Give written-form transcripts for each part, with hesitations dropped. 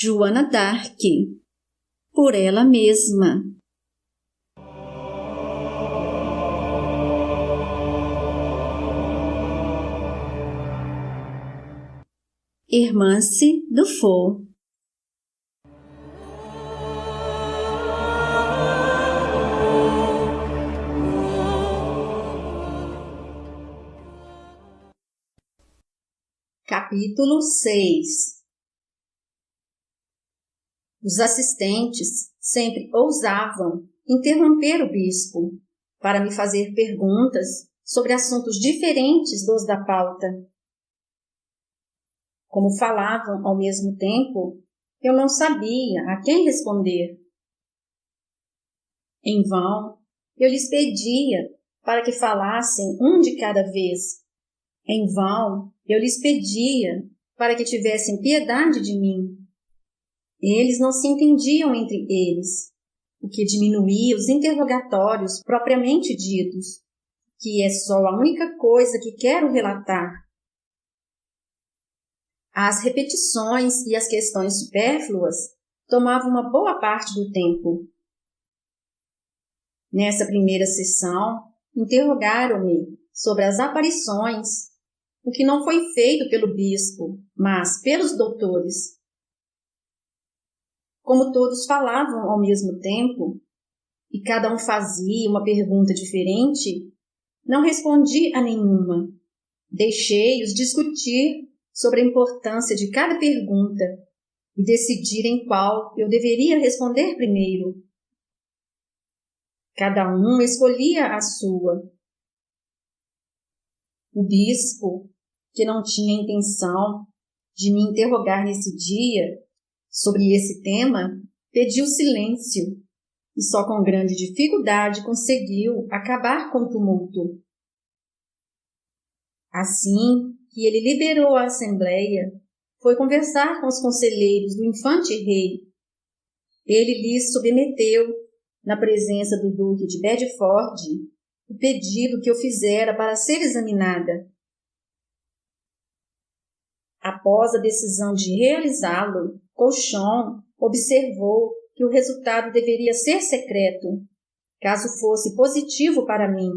Joana d'Arc, por ela mesma. Hermance Dufour. Capítulo 6. Os assistentes sempre ousavam interromper o bispo para me fazer perguntas sobre assuntos diferentes dos da pauta. Como falavam ao mesmo tempo, eu não sabia a quem responder. Em vão, eu lhes pedia para que falassem um de cada vez. Em vão, eu lhes pedia para que tivessem piedade de mim. Eles não se entendiam entre eles, o que diminuía os interrogatórios propriamente ditos, que é só a única coisa que quero relatar. As repetições e as questões supérfluas tomavam uma boa parte do tempo. Nessa primeira sessão, interrogaram-me sobre as aparições, o que não foi feito pelo bispo, mas pelos doutores. Como todos falavam ao mesmo tempo, e cada um fazia uma pergunta diferente, não respondi a nenhuma. Deixei-os discutir sobre a importância de cada pergunta e decidir em qual eu deveria responder primeiro. Cada um escolhia a sua. O bispo, que não tinha intenção de me interrogar nesse dia sobre esse tema, pediu silêncio e só com grande dificuldade conseguiu acabar com o tumulto. Assim que ele liberou a assembleia, foi conversar com os conselheiros do infante rei. Ele lhes submeteu, na presença do duque de Bedford, o pedido que eu fizera para ser examinada. Após a decisão de realizá-lo, Colchon observou que o resultado deveria ser secreto, caso fosse positivo para mim.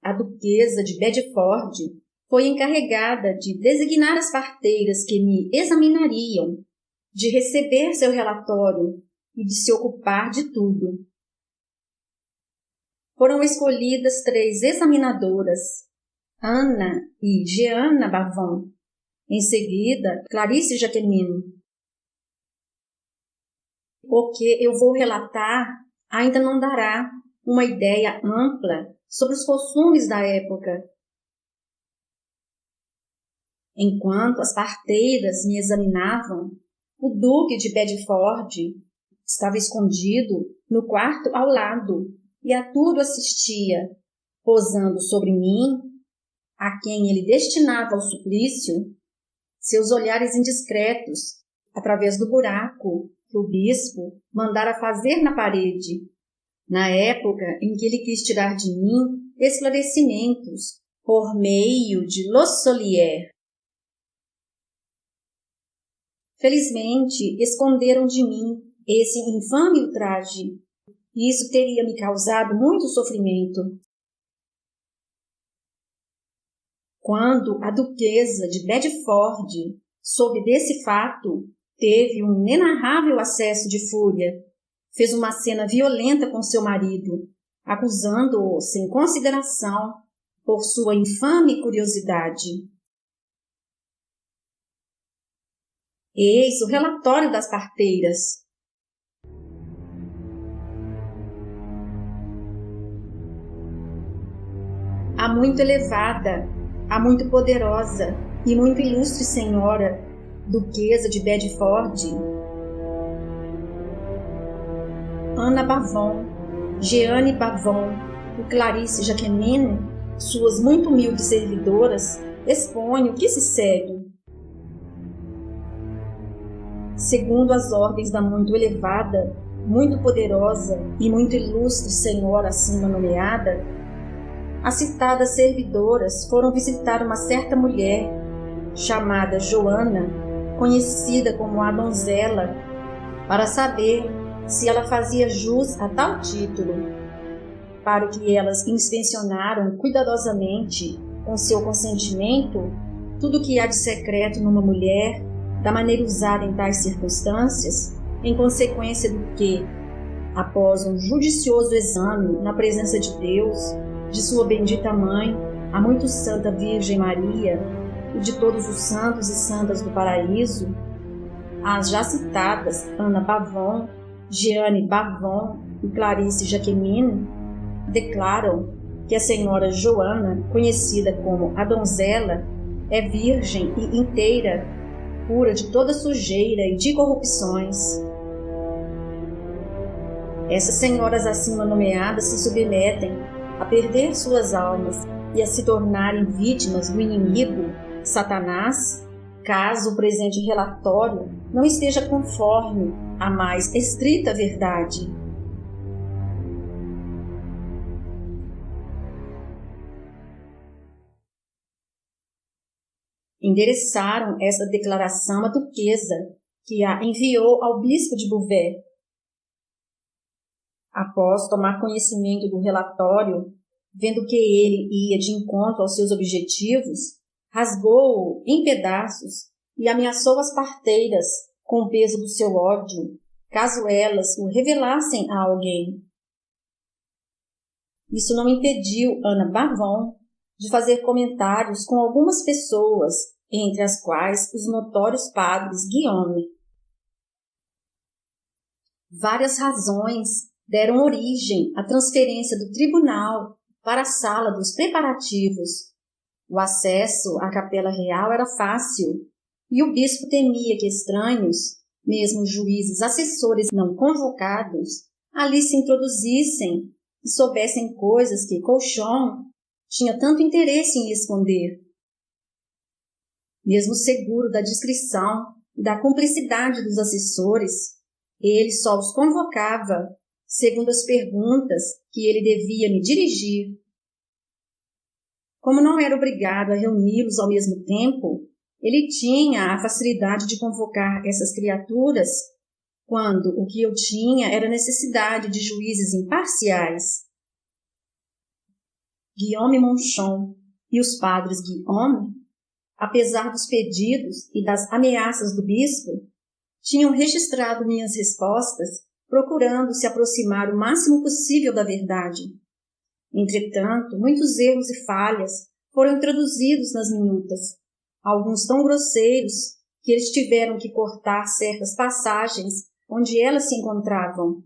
A duquesa de Bedford foi encarregada de designar as parteiras que me examinariam, de receber seu relatório e de se ocupar de tudo. Foram escolhidas 3 examinadoras, Ana e Jeanne Bavon. Em seguida, Clarice Jacqueline. O que eu vou relatar ainda não dará uma ideia ampla sobre os costumes da época. Enquanto as parteiras me examinavam, o duque de Bedford estava escondido no quarto ao lado e a tudo assistia, posando sobre mim, a quem ele destinava ao suplício, seus olhares indiscretos, através do buraco que o bispo mandara fazer na parede, na época em que ele quis tirar de mim esclarecimentos por meio de Lossolier. Felizmente, esconderam de mim esse infame ultraje. Isso teria me causado muito sofrimento. Quando a duquesa de Bedford soube desse fato, teve um inenarrável acesso de fúria. Fez uma cena violenta com seu marido, acusando-o sem consideração por sua infame curiosidade. Eis o relatório das parteiras. A muito elevada, a muito poderosa e muito ilustre senhora, duquesa de Bedford, Ana Bavon, Jeanne Bavon e Clarice Jacqueline, suas muito humildes servidoras, expõem o que se segue. Segundo as ordens da muito elevada, muito poderosa e muito ilustre senhora acima nomeada, as citadas servidoras foram visitar uma certa mulher, chamada Joana, conhecida como a donzela, para saber se ela fazia jus a tal título, para o que elas inspecionaram cuidadosamente, com seu consentimento, tudo o que há de secreto numa mulher, da maneira usada em tais circunstâncias, em consequência do que, após um judicioso exame na presença de Deus, de sua bendita Mãe, a muito santa Virgem Maria e de todos os santos e santas do paraíso, as já citadas Ana Bavon, Jeanne Bavon e Clarice Jacquemin declaram que a senhora Joana, conhecida como a donzela, é virgem e inteira, pura de toda sujeira e de corrupções. Essas senhoras acima nomeadas se submetem a perder suas almas e a se tornarem vítimas do inimigo, Satanás, caso o presente relatório não esteja conforme à mais estrita verdade. Endereçaram esta declaração à duquesa, que a enviou ao bispo de Beauvais. Após tomar conhecimento do relatório, vendo que ele ia de encontro aos seus objetivos, rasgou-o em pedaços e ameaçou as parteiras com o peso do seu ódio, caso elas o revelassem a alguém. Isso não impediu Ana Bavon de fazer comentários com algumas pessoas, entre as quais os notórios padres Guillaume. Várias razões deram origem à transferência do tribunal para a sala dos preparativos. O acesso à capela real era fácil, e o bispo temia que estranhos, mesmo juízes assessores não convocados, ali se introduzissem e soubessem coisas que Cauchon tinha tanto interesse em esconder. Mesmo seguro da discrição e da cumplicidade dos assessores, ele só os convocava segundo as perguntas que ele devia me dirigir. Como não era obrigado a reuni-los ao mesmo tempo, ele tinha a facilidade de convocar essas criaturas quando o que eu tinha era necessidade de juízes imparciais. Guillaume Monchon e os padres Guillaume, apesar dos pedidos e das ameaças do bispo, tinham registrado minhas respostas, procurando se aproximar o máximo possível da verdade. Entretanto, muitos erros e falhas foram introduzidos nas minutas, alguns tão grosseiros que eles tiveram que cortar certas passagens onde elas se encontravam.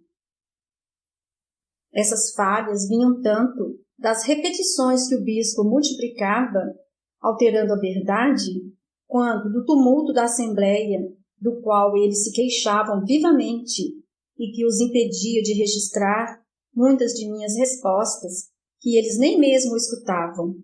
Essas falhas vinham tanto das repetições que o bispo multiplicava, alterando a verdade, quanto do tumulto da assembleia, do qual eles se queixavam vivamente e que os impedia de registrar muitas de minhas respostas, que eles nem mesmo escutavam.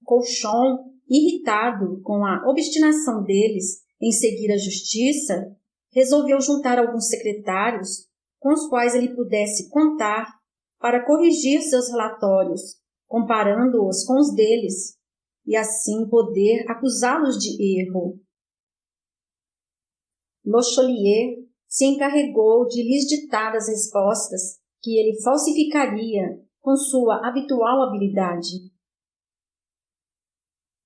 Cauchon, irritado com a obstinação deles em seguir a justiça, resolveu juntar alguns secretários com os quais ele pudesse contar para corrigir seus relatórios, comparando-os com os deles, e assim poder acusá-los de erro. Locholier se encarregou de lhes ditar as respostas que ele falsificaria com sua habitual habilidade.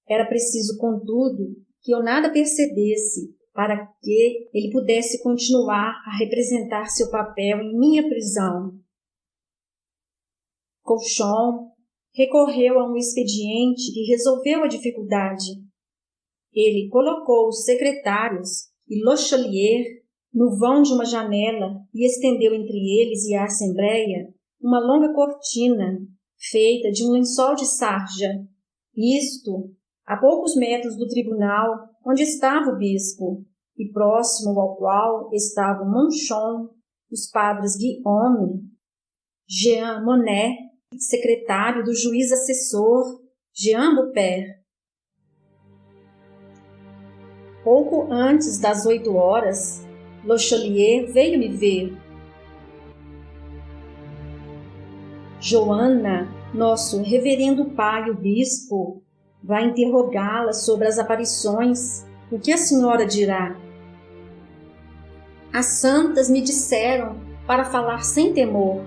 Era preciso, contudo, que eu nada percebesse para que ele pudesse continuar a representar seu papel em minha prisão. Cauchon recorreu a um expediente que resolveu a dificuldade. Ele colocou os secretários e Locholier no vão de uma janela e estendeu entre eles e a assembleia uma longa cortina feita de um lençol de sarja. Isto a poucos metros do tribunal onde estava o bispo, e próximo ao qual estavam Monchon, os padres Guillaume, Jean Monnet, secretário do juiz assessor Jean Beaupère. Pouco antes das 8 horas, Locholier veio me ver. Joana, nosso reverendo pai, o bispo, vai interrogá-la sobre as aparições O que a senhora dirá? As santas me disseram para falar sem temor.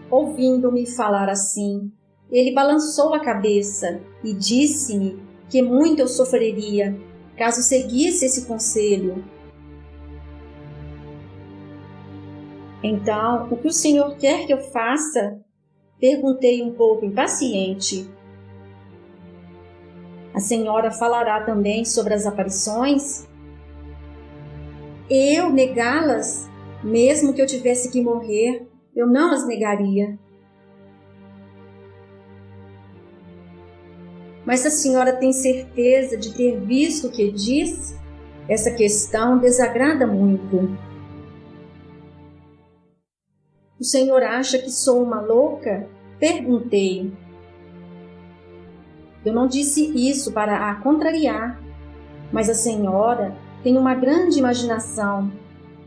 Ouvindo-me falar assim, ele balançou a cabeça e disse-me que muito eu sofreria caso seguisse esse conselho. Então, o que o senhor quer que eu faça? Perguntei um pouco impaciente. A senhora falará também sobre as aparições? Eu negá-las? Mesmo que eu tivesse que morrer, eu não as negaria. Mas a senhora tem certeza de ter visto o que diz? Essa questão desagrada muito. O senhor acha que sou uma louca? Perguntei. Eu não disse isso para a contrariar, mas a senhora tem uma grande imaginação,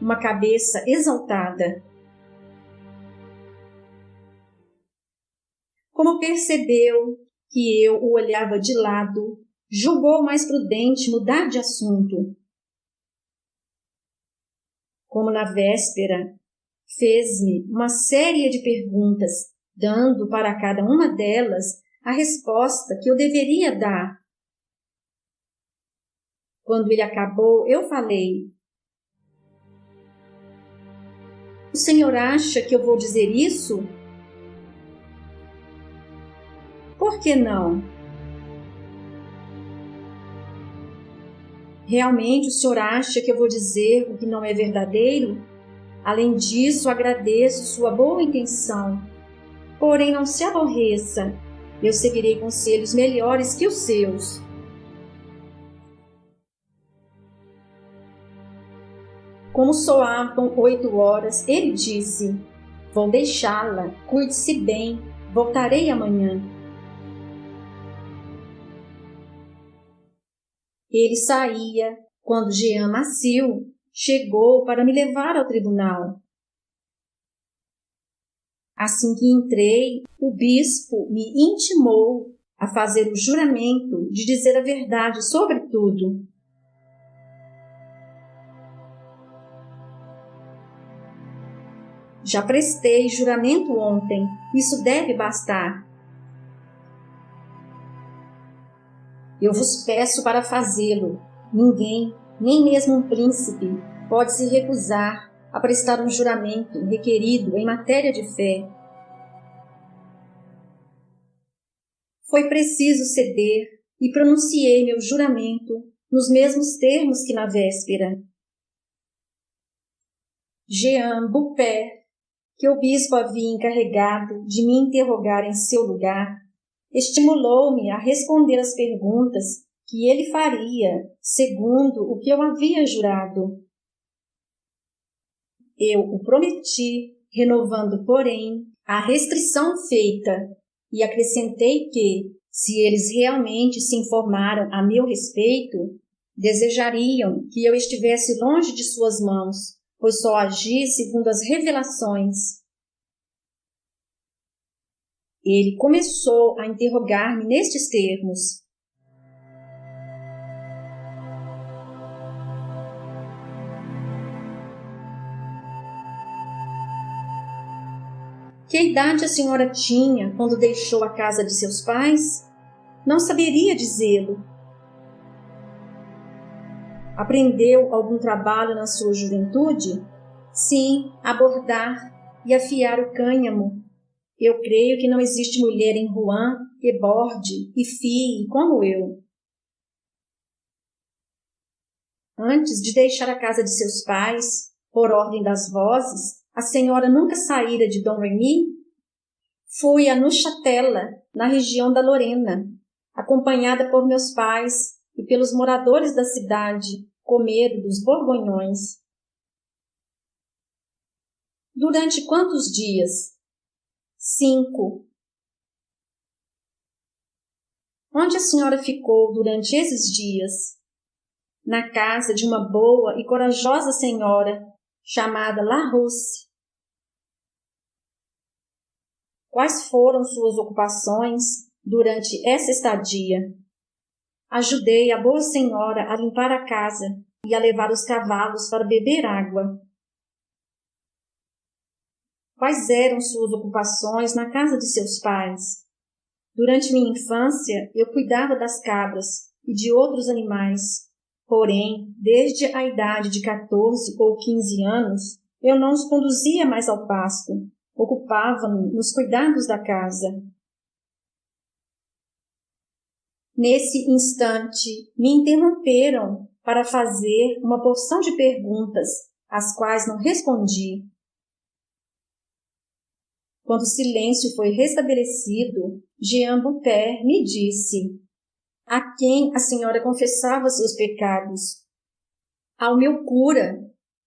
uma cabeça exaltada. Como percebeu que eu o olhava de lado, julgou mais prudente mudar de assunto. Como na véspera, fez-me uma série de perguntas, dando para cada uma delas a resposta que eu deveria dar. Quando ele acabou, eu falei: o senhor acha que eu vou dizer isso? Por que não? Realmente o senhor acha que eu vou dizer o que não é verdadeiro? Além disso, agradeço sua boa intenção. Porém, não se aborreça. Eu seguirei conselhos melhores que os seus. Como soavam 8 horas, ele disse: vou deixá-la, cuide-se bem, voltarei amanhã. Ele saía quando Jean Maciel chegou para me levar ao tribunal. Assim que entrei, o bispo me intimou a fazer o juramento de dizer a verdade sobre tudo. Já prestei juramento ontem, isso deve bastar. Eu vos peço para fazê-lo. Ninguém, nem mesmo um príncipe, pode se recusar a prestar um juramento requerido em matéria de fé. Foi preciso ceder e pronunciei meu juramento nos mesmos termos que na véspera. Jean Beaupère, que o bispo havia encarregado de me interrogar em seu lugar, estimulou-me a responder às perguntas que ele faria, segundo o que eu havia jurado. Eu o prometi, renovando, porém, a restrição feita, e acrescentei que, se eles realmente se informaram a meu respeito, desejariam que eu estivesse longe de suas mãos, pois só agi segundo as revelações. Ele começou a interrogar-me nestes termos: que idade a senhora tinha quando deixou a casa de seus pais? Não saberia dizê-lo. Aprendeu algum trabalho na sua juventude? Sim, a bordar e afiar o cânhamo. Eu creio que não existe mulher em Rouen que borde e fie como eu. Antes de deixar a casa de seus pais, por ordem das vozes, a senhora nunca saíra de Domremy? Fui a Neuchâtel, na região da Lorena, acompanhada por meus pais e pelos moradores da cidade, com medo dos borgonhões. Durante quantos dias? 5. Onde a senhora ficou durante esses dias? Na casa de uma boa e corajosa senhora, chamada La Rousse. Quais foram suas ocupações durante essa estadia? Ajudei a boa senhora a limpar a casa e a levar os cavalos para beber água. Quais eram suas ocupações na casa de seus pais? Durante minha infância, eu cuidava das cabras e de outros animais. Porém, desde a idade de 14 ou 15 anos, eu não os conduzia mais ao pasto. Ocupava-me nos cuidados da casa. Nesse instante, me interromperam para fazer uma porção de perguntas, às quais não respondi. Quando o silêncio foi restabelecido, Jean Beaupère me disse: a quem a senhora confessava seus pecados? Ao meu cura,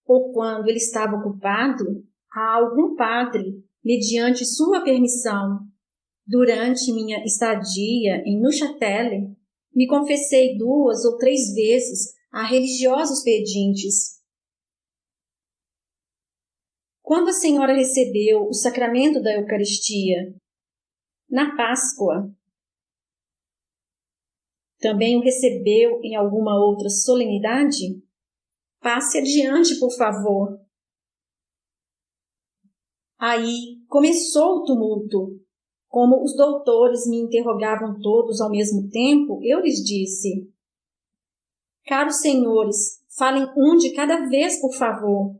ou quando ele estava ocupado, a algum padre, mediante sua permissão. Durante minha estadia em Neuchâtel, me confessei 2 ou 3 vezes a religiosos pedintes. Quando a senhora recebeu o sacramento da Eucaristia? Na Páscoa. Também o recebeu em alguma outra solenidade? Passe adiante, por favor. Aí começou o tumulto. Como os doutores me interrogavam todos ao mesmo tempo, eu lhes disse: caros senhores, falem um de cada vez, por favor.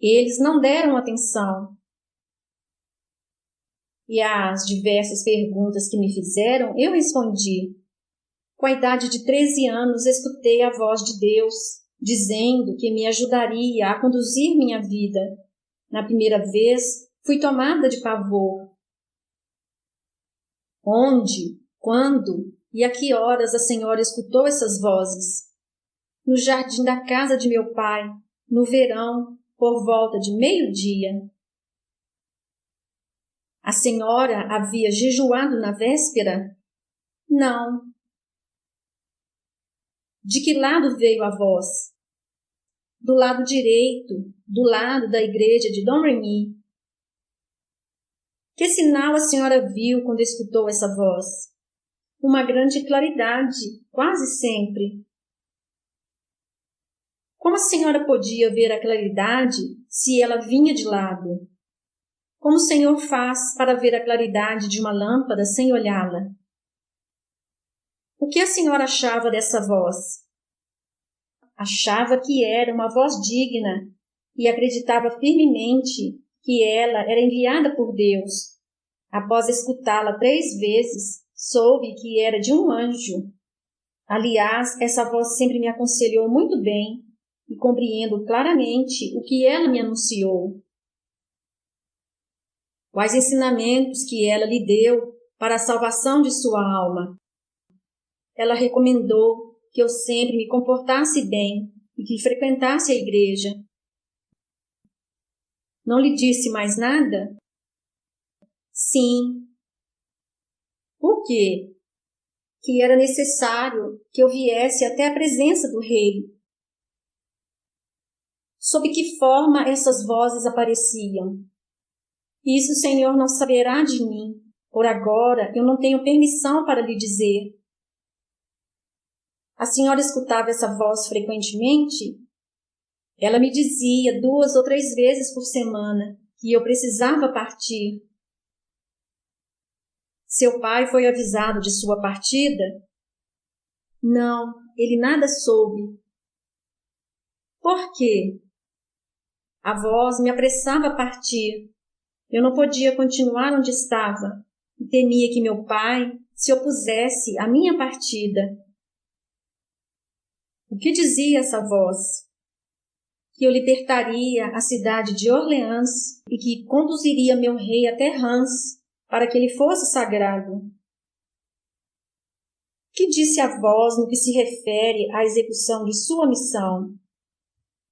Eles não deram atenção. E às diversas perguntas que me fizeram, eu respondi. Com a idade de 13 anos, escutei a voz de Deus, dizendo que me ajudaria a conduzir minha vida. Na primeira vez, fui tomada de pavor. Onde, quando e a que horas a senhora escutou essas vozes? No jardim da casa de meu pai, no verão, por volta de meio-dia. A senhora havia jejuado na véspera? Não. De que lado veio a voz? Do lado direito, do lado da igreja de Domremy. Que sinal a senhora viu quando escutou essa voz? Uma grande claridade, quase sempre. Como a senhora podia ver a claridade se ela vinha de lado? Como o Senhor faz para ver a claridade de uma lâmpada sem olhá-la? O que a senhora achava dessa voz? Achava que era uma voz digna e acreditava firmemente que ela era enviada por Deus. Após escutá-la 3 vezes, soube que era de um anjo. Aliás, essa voz sempre me aconselhou muito bem e compreendo claramente o que ela me anunciou. Quais ensinamentos que ela lhe deu para a salvação de sua alma? Ela recomendou que eu sempre me comportasse bem e que frequentasse a igreja. Não lhe disse mais nada? Sim. Por quê? Que era necessário que eu viesse até a presença do rei. Sob que forma essas vozes apareciam? Isso o Senhor não saberá de mim. Por agora, eu não tenho permissão para lhe dizer. A senhora escutava essa voz frequentemente? Ela me dizia 2 ou 3 vezes por semana que eu precisava partir. Seu pai foi avisado de sua partida? Não, ele nada soube. Por quê? A voz me apressava a partir. Eu não podia continuar onde estava e temia que meu pai se opusesse à minha partida. O que dizia essa voz? Que eu libertaria a cidade de Orleans e que conduziria meu rei até Reims para que ele fosse sagrado. O que disse a voz no que se refere à execução de sua missão?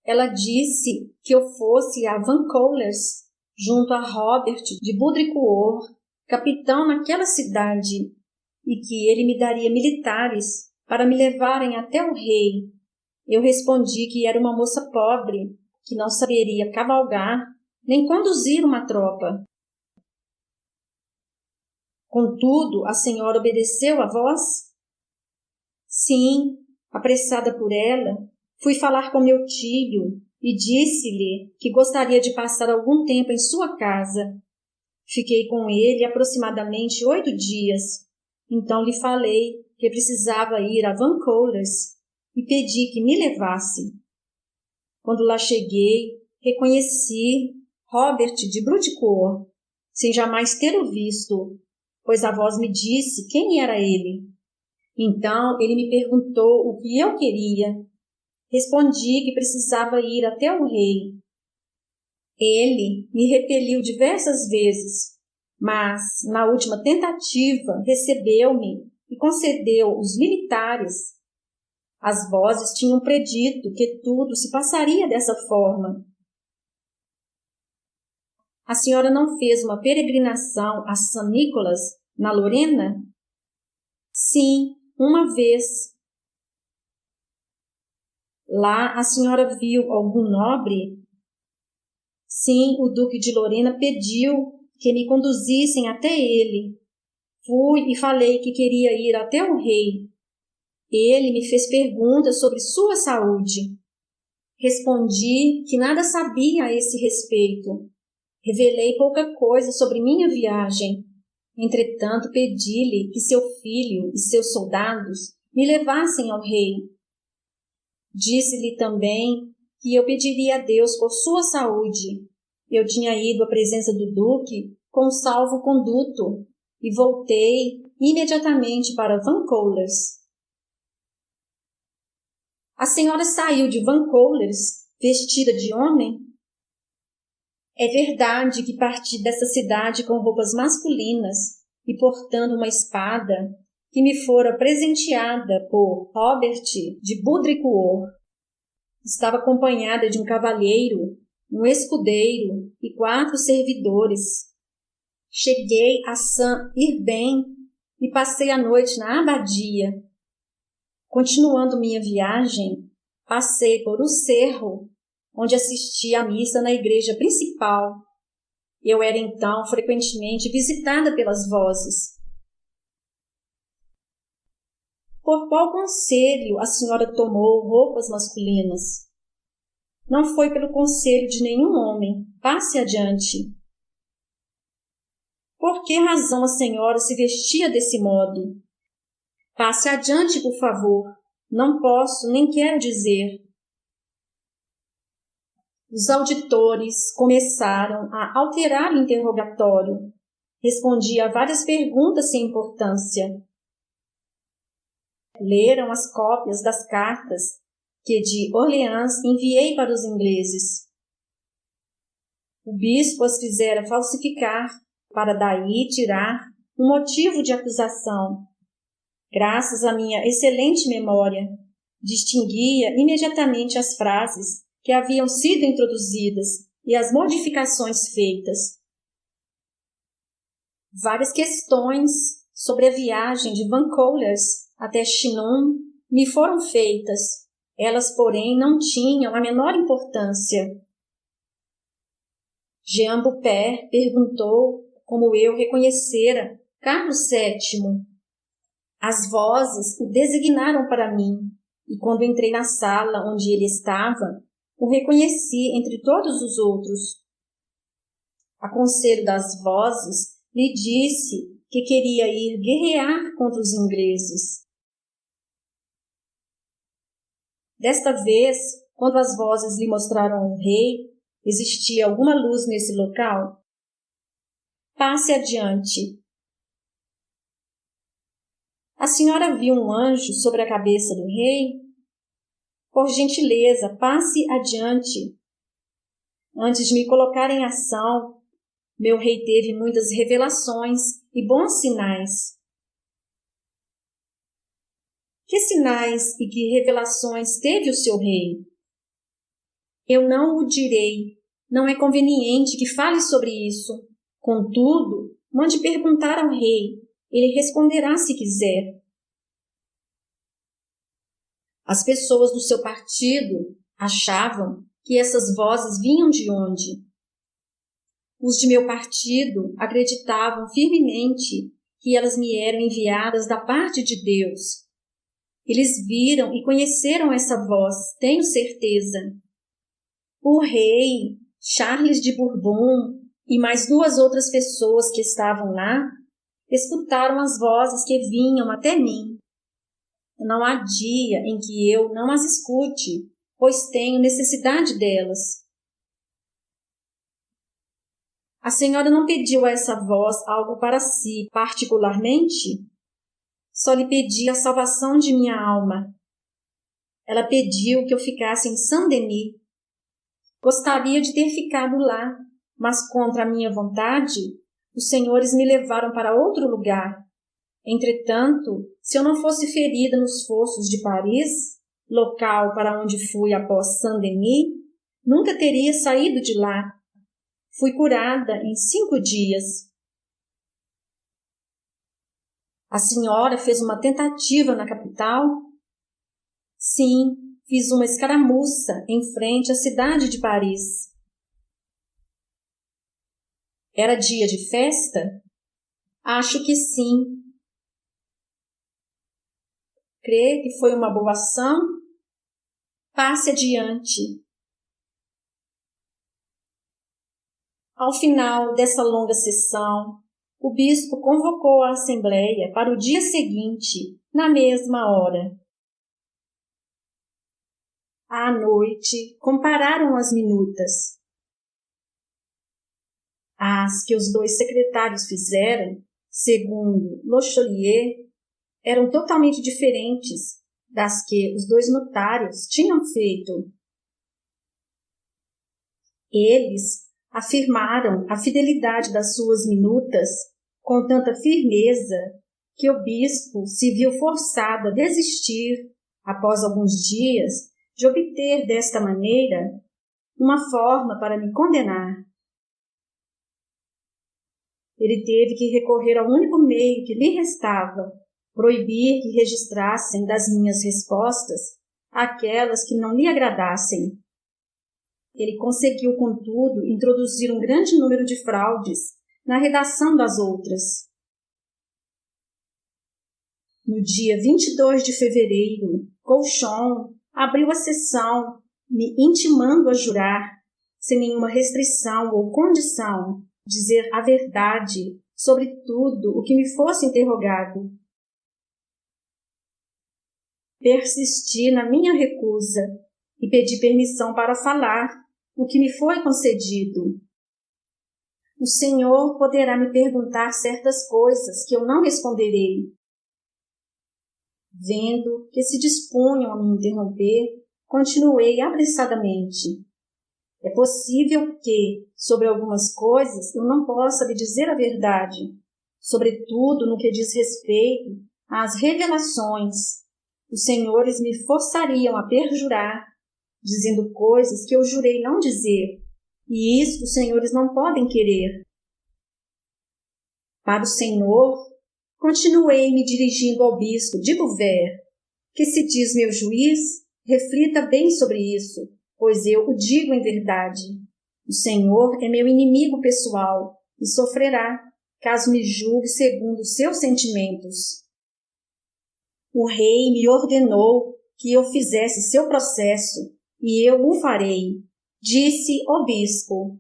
Ela disse que eu fosse a Vancollers, junto a Robert de Baudricourt, capitão naquela cidade, e que ele me daria militares para me levarem até o rei. Eu respondi que era uma moça pobre, que não saberia cavalgar nem conduzir uma tropa. Contudo, a senhora obedeceu à voz? Sim, apressada por ela, fui falar com meu tio e disse-lhe que gostaria de passar algum tempo em sua casa. Fiquei com ele aproximadamente 8 dias. Então lhe falei que precisava ir a Van Coulers e pedi que me levasse. Quando lá cheguei, reconheci Robert de Bruticourt, sem jamais tê-lo visto, pois a voz me disse quem era ele. Então ele me perguntou o que eu queria. Respondi que precisava ir até o rei. Ele me repeliu diversas vezes, mas, na última tentativa, recebeu-me e concedeu os militares. As vozes tinham predito que tudo se passaria dessa forma. A senhora não fez uma peregrinação a São Nicolas, na Lorena? Sim, uma vez. Lá a senhora viu algum nobre? Sim, o Duque de Lorena pediu que me conduzissem até ele. Fui e falei que queria ir até o rei. Ele me fez perguntas sobre sua saúde. Respondi que nada sabia a esse respeito. Revelei pouca coisa sobre minha viagem. Entretanto, pedi-lhe que seu filho e seus soldados me levassem ao rei. Disse-lhe também que eu pediria a Deus por sua saúde. Eu tinha ido à presença do duque com salvo-conduto e voltei imediatamente para Van Coulers. A senhora saiu de Van Coulers vestida de homem? É verdade que parti dessa cidade com roupas masculinas e portando uma espada que me fora presenteada por Robert de Baudricourt. Estava acompanhada de um cavalheiro, um escudeiro e 4 servidores. Cheguei a Saint-Irbain e passei a noite na abadia. Continuando minha viagem, passei por um cerro, onde assisti à missa na igreja principal. Eu era então frequentemente visitada pelas vozes. Por qual conselho a senhora tomou roupas masculinas? Não foi pelo conselho de nenhum homem. Passe adiante. Por que razão a senhora se vestia desse modo? Passe adiante, por favor. Não posso nem quero dizer. Os auditores começaram a alterar o interrogatório. Respondi a várias perguntas sem importância. Leram as cópias das cartas que de Orleans enviei para os ingleses. O bispo as fizera falsificar para daí tirar um motivo de acusação. Graças à minha excelente memória, distinguia imediatamente as frases que haviam sido introduzidas e as modificações feitas. Várias questões sobre a viagem de Van Coulers até Chinon me foram feitas. Elas, porém, não tinham a menor importância. Jean Beaupère perguntou como eu reconhecera Carlos VII. As vozes o designaram para mim, e quando entrei na sala onde ele estava, o reconheci entre todos os outros. A conselho das vozes, lhe disse que queria ir guerrear contra os ingleses. Desta vez, quando as vozes lhe mostraram o rei, existia alguma luz nesse local? Passe adiante. A senhora viu um anjo sobre a cabeça do rei? Por gentileza, passe adiante. Antes de me colocar em ação, meu rei teve muitas revelações e bons sinais. Que sinais e que revelações teve o seu rei? Eu não o direi. Não é conveniente que fale sobre isso. Contudo, mande perguntar ao rei. Ele responderá se quiser. As pessoas do seu partido achavam que essas vozes vinham de onde? Os de meu partido acreditavam firmemente que elas me eram enviadas da parte de Deus. Eles viram e conheceram essa voz, tenho certeza. O rei, Charles de Bourbon e mais 2 outras pessoas que estavam lá, escutaram as vozes que vinham até mim. Não há dia em que eu não as escute, pois tenho necessidade delas. A senhora não pediu a essa voz algo para si, particularmente? Só lhe pedi a salvação de minha alma. Ela pediu que eu ficasse em Saint-Denis. Gostaria de ter ficado lá, mas contra a minha vontade, os senhores me levaram para outro lugar. Entretanto, se eu não fosse ferida nos fossos de Paris, local para onde fui após Saint-Denis, nunca teria saído de lá. Fui curada em 5 dias. A senhora fez uma tentativa na capital? Sim, fiz uma escaramuça em frente à cidade de Paris. Era dia de festa? Acho que sim. Crê que foi uma boa ação? Passe adiante. Ao final dessa longa sessão, o bispo convocou a assembleia para o dia seguinte, na mesma hora. À noite, compararam as minutas. As que os 2 secretários fizeram, segundo Locholier, eram totalmente diferentes das que os 2 notários tinham feito. Eles afirmaram a fidelidade das suas minutas com tanta firmeza que o bispo se viu forçado a desistir, após alguns dias, de obter desta maneira uma forma para me condenar. Ele teve que recorrer ao único meio que lhe restava, proibir que registrassem das minhas respostas aquelas que não lhe agradassem. Ele conseguiu, contudo, introduzir um grande número de fraudes na redação das outras. No dia 22 de fevereiro, Colchon abriu a sessão, me intimando a jurar, sem nenhuma restrição ou condição, dizer a verdade sobre tudo o que me fosse interrogado. Persisti na minha recusa e pedi permissão para falar, o que me foi concedido. O Senhor poderá me perguntar certas coisas que eu não responderei. Vendo que se dispunham a me interromper, continuei apressadamente. É possível que, sobre algumas coisas, eu não possa lhe dizer a verdade, sobretudo no que diz respeito às revelações. Os senhores me forçariam a perjurar, dizendo coisas que eu jurei não dizer, e isso os senhores não podem querer. Para o Senhor, continuei me dirigindo ao bispo de Beauvais, que se diz meu juiz, reflita bem sobre isso, pois eu o digo em verdade. O Senhor é meu inimigo pessoal e sofrerá, caso me julgue segundo os seus sentimentos. O rei me ordenou que eu fizesse seu processo, e eu o farei, disse o bispo.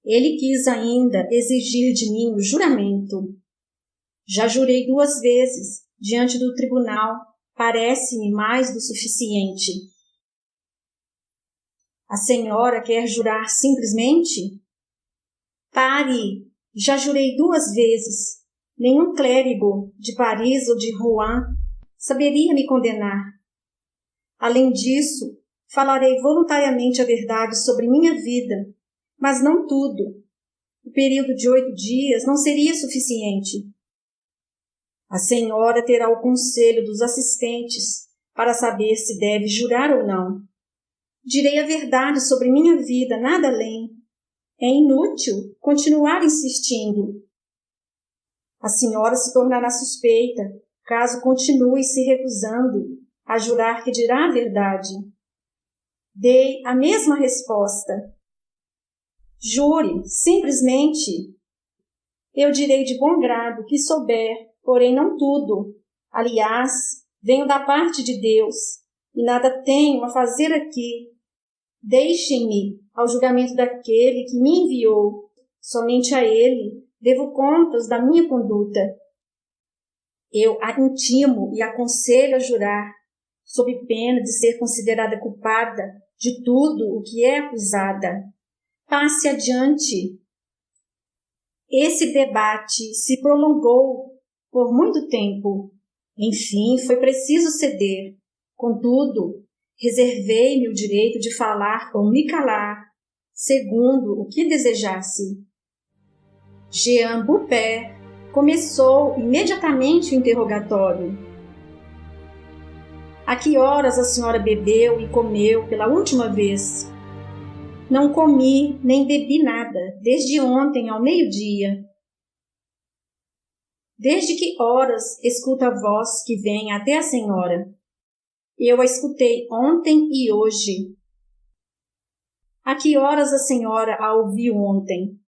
Ele quis ainda exigir de mim o juramento. Já jurei 2 vezes, diante do tribunal, parece-me mais do suficiente. A senhora quer jurar simplesmente? Pare, já jurei 2 vezes. Nenhum clérigo de Paris ou de Rouen saberia me condenar. Além disso, falarei voluntariamente a verdade sobre minha vida, mas não tudo. O período de 8 dias não seria suficiente. A senhora terá o conselho dos assistentes para saber se deve jurar ou não. Direi a verdade sobre minha vida, nada além. É inútil continuar insistindo. A senhora se tornará suspeita, caso continue se recusando a jurar que dirá a verdade. Dei a mesma resposta. Jure, simplesmente. Eu direi de bom grado que souber, porém não tudo. Aliás, venho da parte de Deus, e nada tenho a fazer aqui. Deixem-me ao julgamento daquele que me enviou. Somente a ele devo contas da minha conduta. Eu a intimo e aconselho a jurar, sob pena de ser considerada culpada de tudo o que é acusada. Passe adiante. Esse debate se prolongou por muito tempo. Enfim, foi preciso ceder. Contudo, reservei-me o direito de falar ou me calar, segundo o que desejasse. Jean Beaupère começou imediatamente o interrogatório. A que horas a senhora bebeu e comeu pela última vez? Não comi nem bebi nada, desde ontem ao meio-dia. Desde que horas escuta a voz que vem até a senhora? Eu a escutei ontem e hoje. A que horas a senhora a ouviu ontem?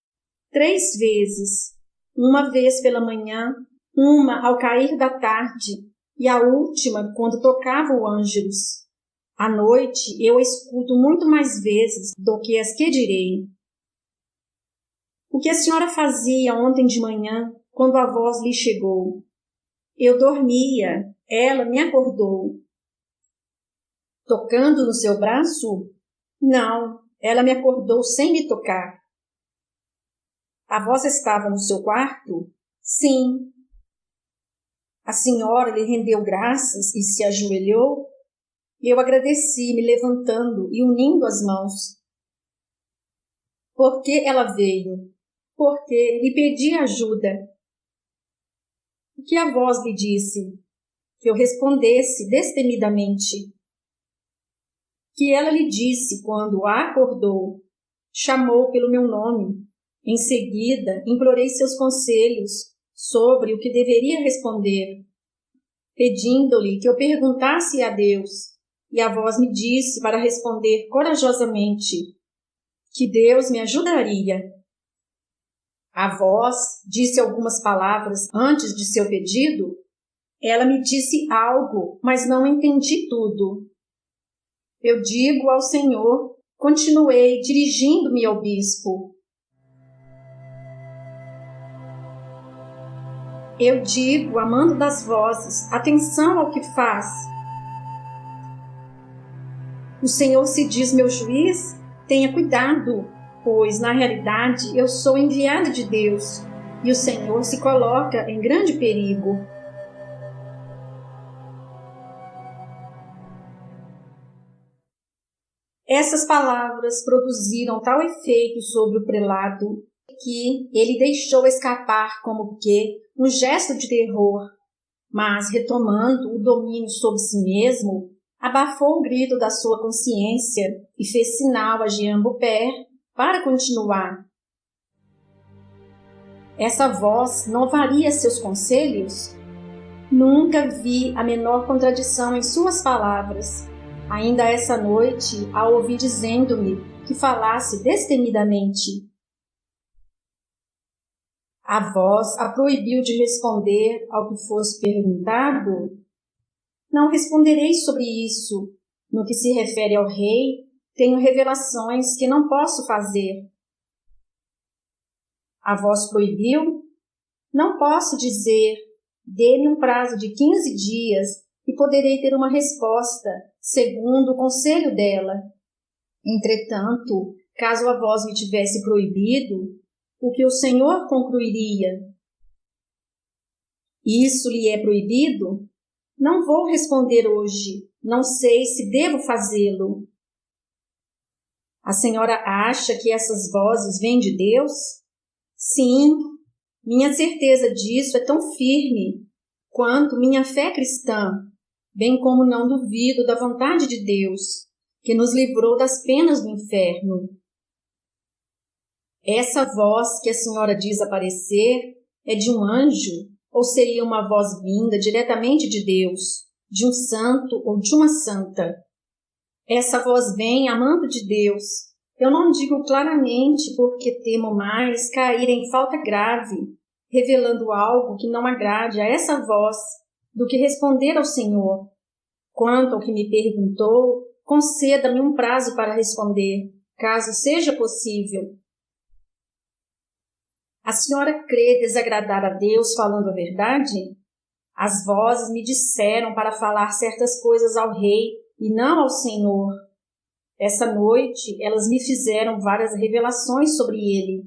3 vezes. Uma vez pela manhã, uma ao cair da tarde e a última quando tocava o Ângelus. À noite eu a escuto muito mais vezes do que as que direi. O que a senhora fazia ontem de manhã quando a voz lhe chegou? Eu dormia, ela me acordou. Tocando no seu braço? Não, ela me acordou sem me tocar. A voz estava no seu quarto? Sim. A senhora lhe rendeu graças e se ajoelhou? Eu agradeci, me levantando e unindo as mãos. Por que ela veio? Porque lhe pedi ajuda. O que a voz lhe disse? Que eu respondesse destemidamente. Que ela lhe disse quando a acordou? Chamou pelo meu nome. Em seguida, implorei seus conselhos sobre o que deveria responder, pedindo-lhe que eu perguntasse a Deus, e a voz me disse para responder corajosamente que Deus me ajudaria. A voz disse algumas palavras antes de seu pedido. Ela me disse algo, mas não entendi tudo. Eu digo ao Senhor, continuei dirigindo-me ao bispo. Eu digo, amando das vozes, atenção ao que faz. O Senhor se diz meu juiz? Tenha cuidado, pois, na realidade, eu sou enviada de Deus, e o Senhor se coloca em grande perigo. Essas palavras produziram tal efeito sobre o prelado que ele deixou escapar como que um gesto de terror, mas, retomando o domínio sobre si mesmo, abafou o grito da sua consciência e fez sinal a Jean Beaupère para continuar. Essa voz não varia seus conselhos? Nunca vi a menor contradição em suas palavras. Ainda essa noite a ouvi dizendo-me que falasse destemidamente. A voz a proibiu de responder ao que fosse perguntado? Não responderei sobre isso. No que se refere ao rei, tenho revelações que não posso fazer. A voz proibiu? Não posso dizer. Dê-me um prazo de 15 dias e poderei ter uma resposta, segundo o conselho dela. Entretanto, caso a voz me tivesse proibido, o que o Senhor concluiria? Isso lhe é proibido? Não vou responder hoje. Não sei se devo fazê-lo. A senhora acha que essas vozes vêm de Deus? Sim, minha certeza disso é tão firme quanto minha fé cristã, bem como não duvido da vontade de Deus, que nos livrou das penas do inferno. Essa voz que a senhora diz aparecer é de um anjo ou seria uma voz vinda diretamente de Deus, de um santo ou de uma santa? Essa voz vem amando de Deus. Eu não digo claramente porque temo mais cair em falta grave, revelando algo que não agrade a essa voz, do que responder ao Senhor. Quanto ao que me perguntou, conceda-me um prazo para responder, caso seja possível. A senhora crê desagradar a Deus falando a verdade? As vozes me disseram para falar certas coisas ao rei e não ao Senhor. Essa noite elas me fizeram várias revelações sobre ele.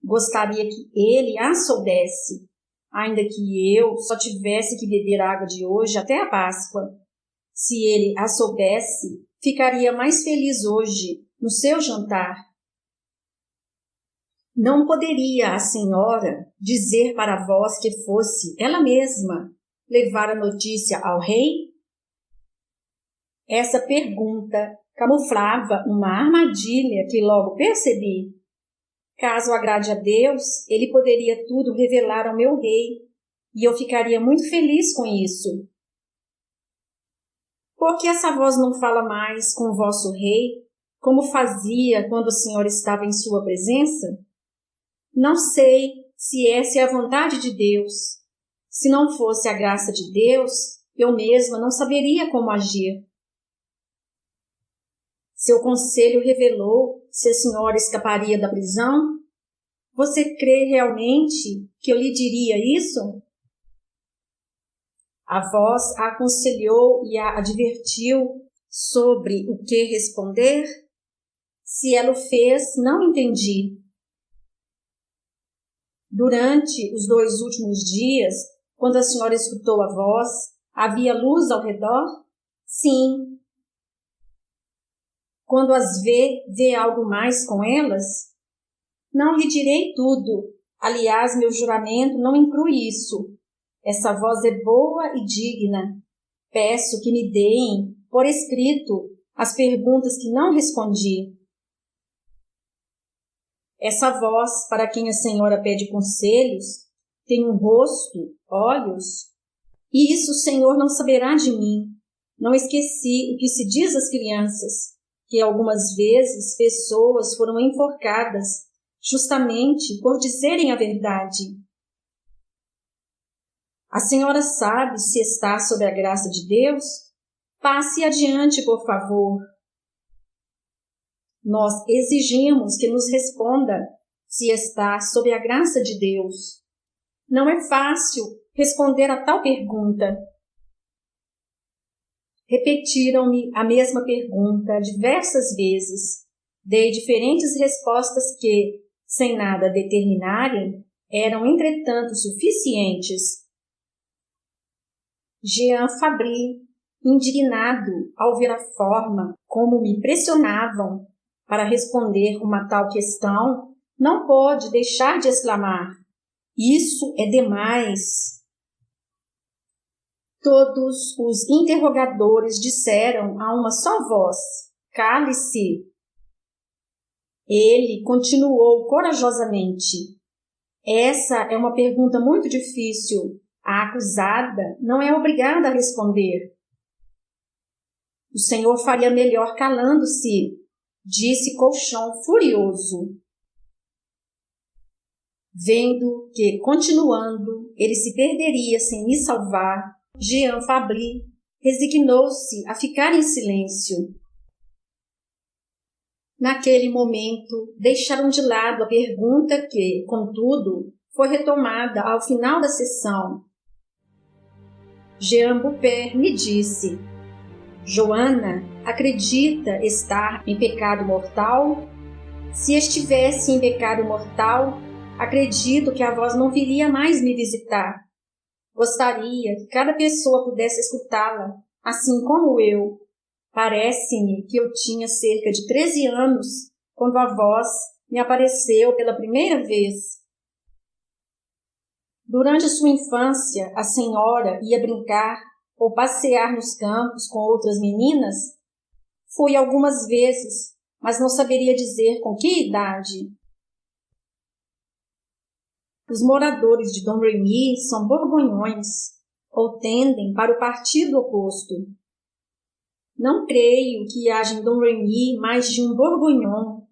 Gostaria que ele as soubesse, ainda que eu só tivesse que beber água de hoje até a Páscoa. Se ele a soubesse, ficaria mais feliz hoje, no seu jantar. Não poderia a senhora dizer para a voz que fosse ela mesma levar a notícia ao rei? Essa pergunta camuflava uma armadilha que logo percebi. Caso agrade a Deus, ele poderia tudo revelar ao meu rei, e eu ficaria muito feliz com isso. Por que essa voz não fala mais com o vosso rei, como fazia quando a senhora estava em sua presença? Não sei se essa é a vontade de Deus. Se não fosse a graça de Deus, eu mesma não saberia como agir. Seu conselho revelou se a senhora escaparia da prisão? Você crê realmente que eu lhe diria isso? A voz a aconselhou e a advertiu sobre o que responder? Se ela o fez, não entendi. Durante os 2 últimos dias, quando a senhora escutou a voz, havia luz ao redor? Sim. Quando as vê algo mais com elas? Não lhe direi tudo. Aliás, meu juramento não inclui isso. Essa voz é boa e digna. Peço que me deem, por escrito, as perguntas que não respondi. Essa voz, para quem a senhora pede conselhos, tem um rosto, olhos, e isso o Senhor não saberá de mim. Não esqueci o que se diz às crianças, que algumas vezes pessoas foram enforcadas justamente por dizerem a verdade. A senhora sabe se está sob a graça de Deus? Passe adiante, por favor. Nós exigimos que nos responda se está sob a graça de Deus. Não é fácil responder a tal pergunta. Repetiram-me a mesma pergunta diversas vezes. Dei diferentes respostas que, sem nada determinarem, eram entretanto suficientes. Jean Fabry, indignado ao ver a forma como me pressionavam para responder uma tal questão, não pôde deixar de exclamar: "Isso é demais!" Todos os interrogadores disseram a uma só voz: "Cale-se!" Ele continuou corajosamente: "Essa é uma pergunta muito difícil. A acusada não é obrigada a responder." "O senhor faria melhor calando-se", disse Colchão furioso. Vendo que, continuando, ele se perderia sem me salvar, Jean Fabry resignou-se a ficar em silêncio. Naquele momento, deixaram de lado a pergunta que, contudo, foi retomada ao final da sessão. Jean Beaupère me disse: "Joana, acredita estar em pecado mortal? Se estivesse em pecado mortal, acredito que a voz não viria mais me visitar. Gostaria que cada pessoa pudesse escutá-la, assim como eu. Parece-me que eu tinha cerca de 13 anos quando a voz me apareceu pela primeira vez. Durante sua infância, a senhora ia brincar ou passear nos campos com outras meninas? Fui algumas vezes, mas não saberia dizer com que idade." Os moradores de Domremy são borgonhões, ou tendem para o partido oposto. Não creio que haja em Domremy mais de um borgonhon.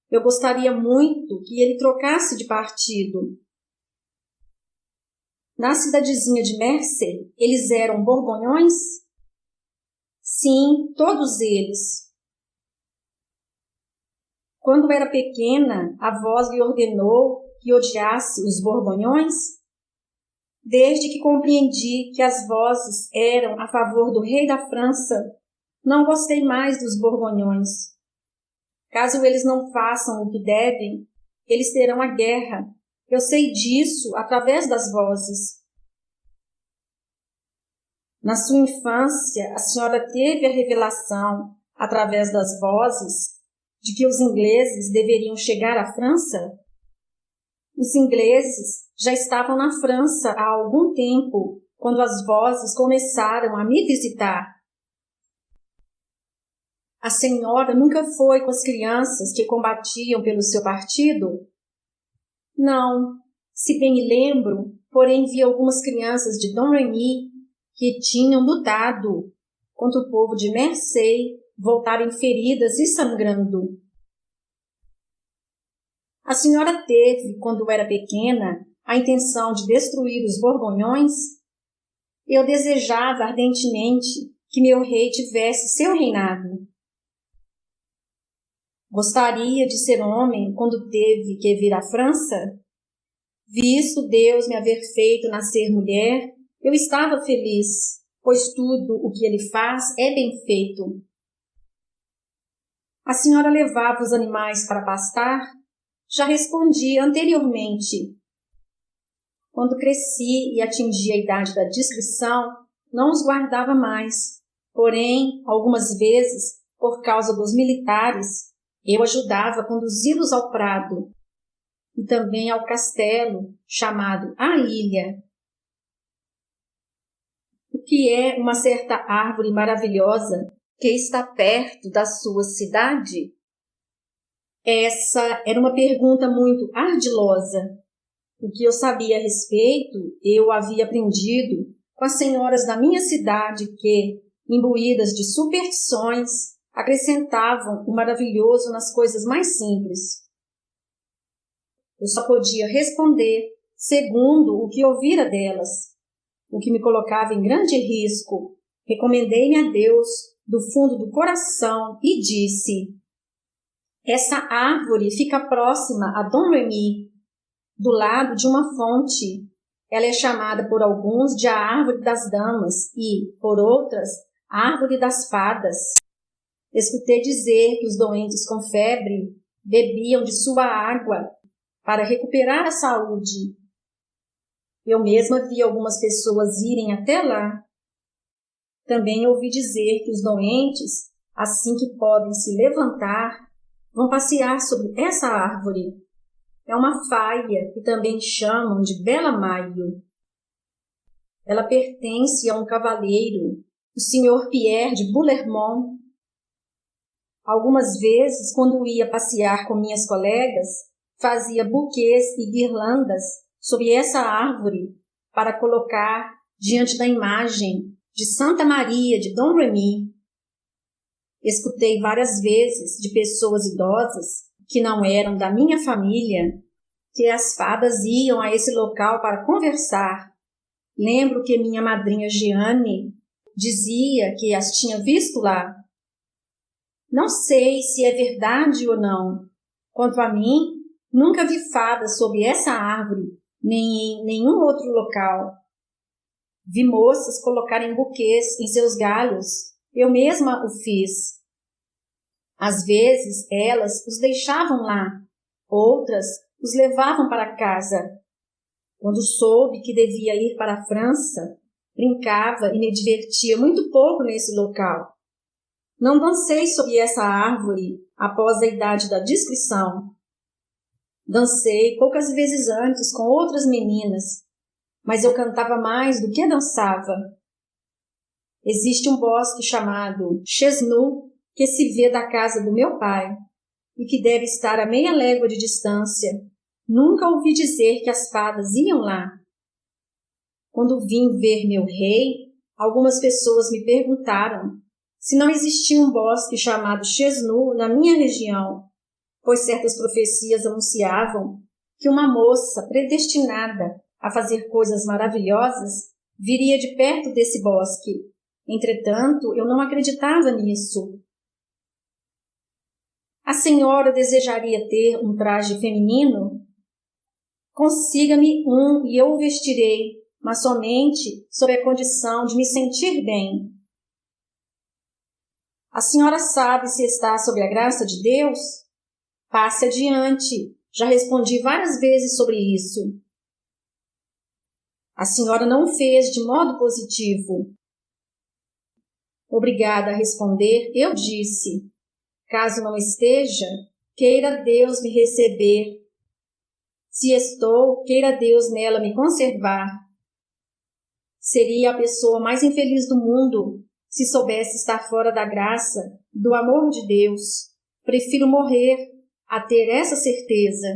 Eu gostaria muito que ele trocasse de partido. Na cidadezinha de Mercy, eles eram borgonhões? Sim, todos eles. Quando era pequena, a avó lhe ordenou que odiasse os borgonhões? Desde que compreendi que as vozes eram a favor do rei da França, não gostei mais dos borgonhões. Caso eles não façam o que devem, eles terão a guerra. Eu sei disso através das vozes. Na sua infância, a senhora teve a revelação, através das vozes, de que os ingleses deveriam chegar à França? Os ingleses já estavam na França há algum tempo, quando as vozes começaram a me visitar. A senhora nunca foi com as crianças que combatiam pelo seu partido? Não, se bem me lembro, porém vi algumas crianças de Domremy que tinham lutado contra o povo de Mercy voltarem feridas e sangrando. A senhora teve, quando era pequena, a intenção de destruir os borgonhões? Eu desejava ardentemente que meu rei tivesse seu reinado. Gostaria de ser homem quando teve que vir à França? Visto Deus me haver feito nascer mulher, eu estava feliz, pois tudo o que ele faz é bem feito. A senhora levava os animais para pastar? Já respondi anteriormente. Quando cresci e atingi a idade da discrição, não os guardava mais. Porém, algumas vezes, por causa dos militares, eu ajudava a conduzi-los ao prado e também ao castelo, chamado A Ilha. O que é uma certa árvore maravilhosa que está perto da sua cidade? Essa era uma pergunta muito ardilosa. O que eu sabia a respeito, eu havia aprendido com as senhoras da minha cidade que, imbuídas de superstições, acrescentavam o maravilhoso nas coisas mais simples. Eu só podia responder segundo o que ouvira delas, o que me colocava em grande risco. Recomendei-me a Deus do fundo do coração e disse: essa árvore fica próxima a Domremy, do lado de uma fonte. Ela é chamada por alguns de a árvore das damas e, por outras, a árvore das fadas. Escutei dizer que os doentes com febre bebiam de sua água para recuperar a saúde. Eu mesma vi algumas pessoas irem até lá. Também ouvi dizer que os doentes, assim que podem se levantar, vão passear sobre essa árvore. É uma faia que também chamam de Bela Maio. Ela pertence a um cavaleiro, o Sr. Pierre de Bullermont. Algumas vezes, quando ia passear com minhas colegas, fazia buquês e guirlandas sobre essa árvore para colocar diante da imagem de Santa Maria de Domremy. Escutei várias vezes de pessoas idosas que não eram da minha família que as fadas iam a esse local para conversar. Lembro que minha madrinha Jeanne dizia que as tinha visto lá. Não sei se é verdade ou não. Quanto a mim, nunca vi fadas sob essa árvore, nem em nenhum outro local. Vi moças colocarem buquês em seus galhos. Eu mesma o fiz. Às vezes, elas os deixavam lá. Outras os levavam para casa. Quando soube que devia ir para a França, brincava e me divertia muito pouco nesse local. Não dancei sob essa árvore após a idade da discrição. Dancei poucas vezes antes com outras meninas, mas eu cantava mais do que dançava. Existe um bosque chamado Chesnu que se vê da casa do meu pai e que deve estar a meia légua de distância. Nunca ouvi dizer que as fadas iam lá. Quando vim ver meu rei, algumas pessoas me perguntaram se não existia um bosque chamado Chesnu na minha região, pois certas profecias anunciavam que uma moça predestinada a fazer coisas maravilhosas, viria de perto desse bosque. Entretanto, eu não acreditava nisso. A senhora desejaria ter um traje feminino? Consiga-me um e eu o vestirei, mas somente sob a condição de me sentir bem. A senhora sabe se está sob a graça de Deus? Passe adiante. Já respondi várias vezes sobre isso. A senhora não fez de modo positivo. Obrigada a responder, eu disse. Caso não esteja, queira Deus me receber. Se estou, queira Deus nela me conservar. Seria a pessoa mais infeliz do mundo se soubesse estar fora da graça, do amor de Deus. Prefiro morrer a ter essa certeza.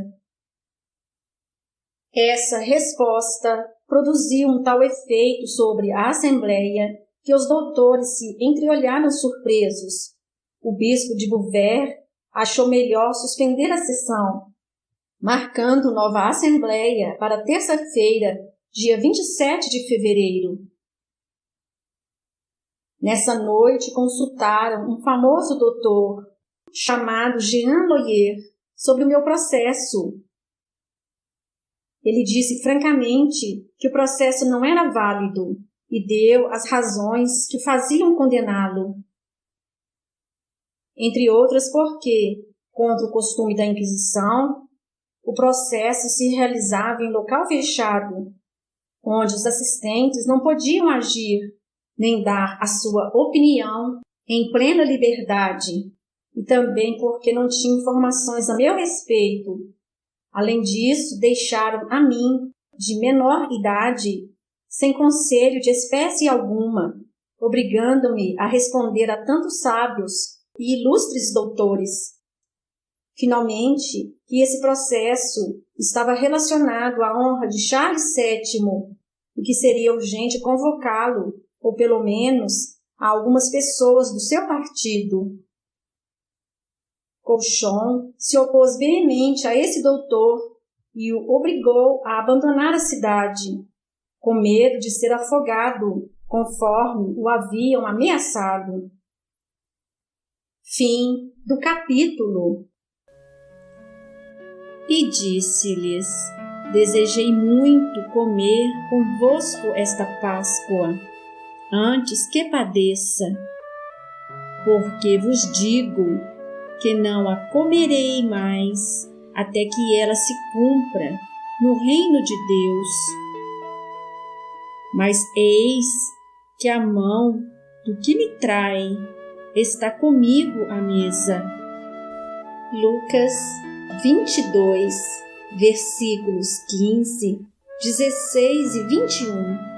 Essa resposta produziu um tal efeito sobre a assembleia que os doutores se entreolharam surpresos. O bispo de Beauvais achou melhor suspender a sessão, marcando nova assembleia para terça-feira, dia 27 de fevereiro. Nessa noite consultaram um famoso doutor chamado Jean Loyer sobre o meu processo. Ele disse francamente que o processo não era válido e deu as razões que faziam condená-lo. Entre outras porque, contra o costume da Inquisição, o processo se realizava em local fechado, onde os assistentes não podiam agir nem dar a sua opinião em plena liberdade, e também porque não tinha informações a meu respeito. Além disso, deixaram a mim, de menor idade, sem conselho de espécie alguma, obrigando-me a responder a tantos sábios e ilustres doutores. Finalmente, que esse processo estava relacionado à honra de Charles VII e que seria urgente convocá-lo, ou pelo menos a algumas pessoas do seu partido. Colchon se opôs veemente a esse doutor e o obrigou a abandonar a cidade, com medo de ser afogado, conforme o haviam ameaçado. Fim do capítulo. E disse-lhes: Desejei muito comer convosco esta Páscoa, antes que padeça, porque vos digo que não a comerei mais até que ela se cumpra no reino de Deus. Mas eis que a mão do que me trai está comigo à mesa. Lucas 22, versículos 15, 16 e 21.